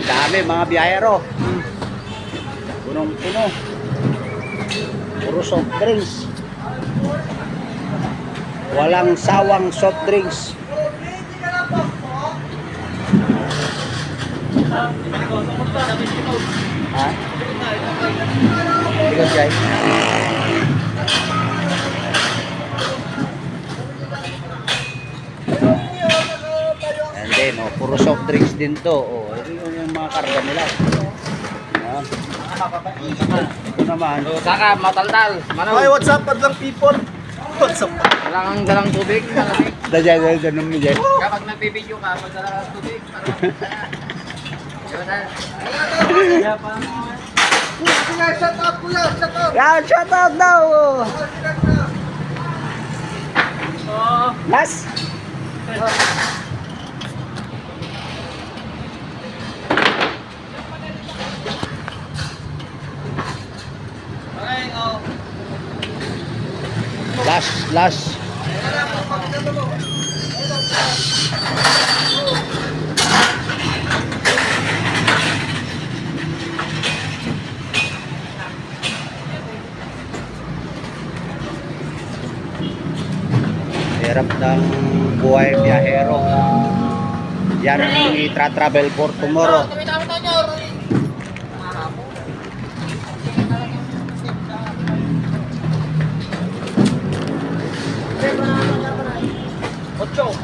Dami mga biyahero. Punong-puno. Puro soft drinks. Walang sawang soft drinks. Ha? Likod guys. And then, oh, puro soft drinks din to. Oh, ito yung mga karga nila. Ayan. Ito naman. Saka, mataldal. Hi, what's up, madlang people? What's up? Walang dalang tubig, malamig. Dahil mo dyan. Kapag nagbibideo ka, magdala ka ng tubig. Shout out, kuya! Shout out! Yan, shout out daw. Last. Last. Hirap ng buhay biyahero. Yan ang itra-travel for tomorrow. Ocho.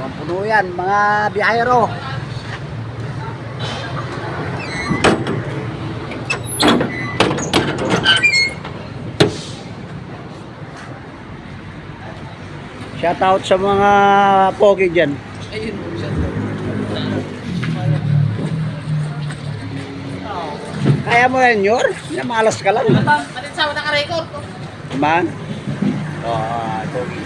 Pampuno yan mga biyahero. Shout out sa mga pogi dyan. Ayun. Kaya mo yan, Yor? Malas ka lang. Palit sa naka-record. Man? Oh, pogi.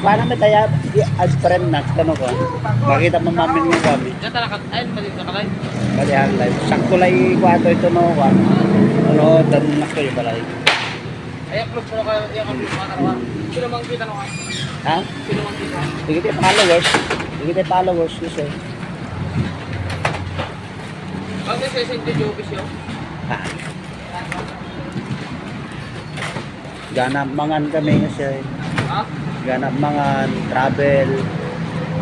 Paano may tayo as friend na? Tanong ko. Makita mo mamin mo kami. Diyan talaga, ayun, palit na kalay. Balihan live. Sakto lang ikwato ito no. Ano, tanong na kayo balay. Ay, upload ko na kayo, yung upload ko na. Sino mang kita na ka? Ha? Sino mang kita? Sige tayo followers. Sige tayo followers kasi. Ang nasa-send yung Jobis yun? Ha? Ganap mangan kami kasi. Ha? Ganap mangan, travel.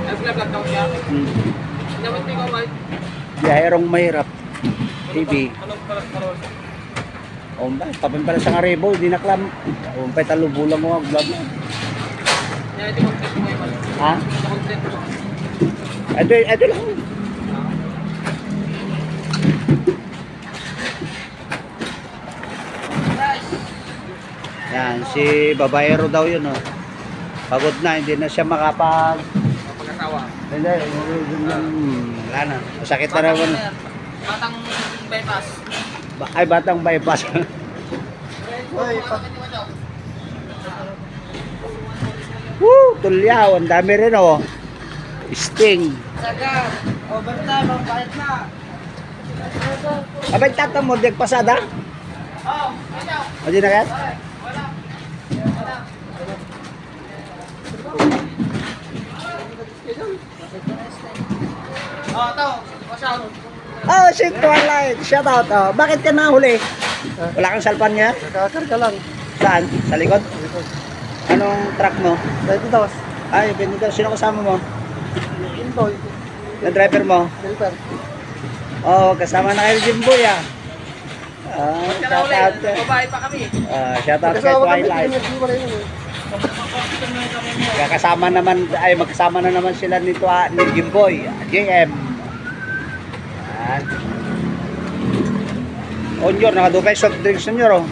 Ay, vlog daw siya. Naman tingin ko, Mike. Biyaherong mahirap. TV. Anong parol? Ba, tapon pala sa Ngaribo, di naklam. Pa'y talubulang mo ang vlog na. Yan, ito content mo ngayon. Ha? Ito content mo. Ito lang. Yan, si babayero daw yun, oh. Pagod na, hindi na siya makapag... Pag-asawa. Hindi, wala na. Masakit na naman. Batang bypass. Ay, batang bypass. Woo! Tulyaw, ang dami rin, oh. Sting. Saga, overtime, ang bayad na. Abay, tatang mo, di pasada? Oh, ito. O, di na kaya? Oh, ito. Masyado. Oh, shit, Twilight. Shout out, oh. Bakit ka nahuli? Wala kang salpan niya? Nakakarga lang. Saan? Sa likod? Anong truck mo? Dito daw. Ay, benito. Sino kasama mo? Inboy. Na driver mo? Silver. Oh, kasama na kayo Jimboy, ah. Shout out. Babae pa kami. Shout out kay Kasama kami. Twilight. Magkasama na naman sila nito, ni Jimboy, JM. Yan. Onyor, nakadukay soft drinks ninyo, oh.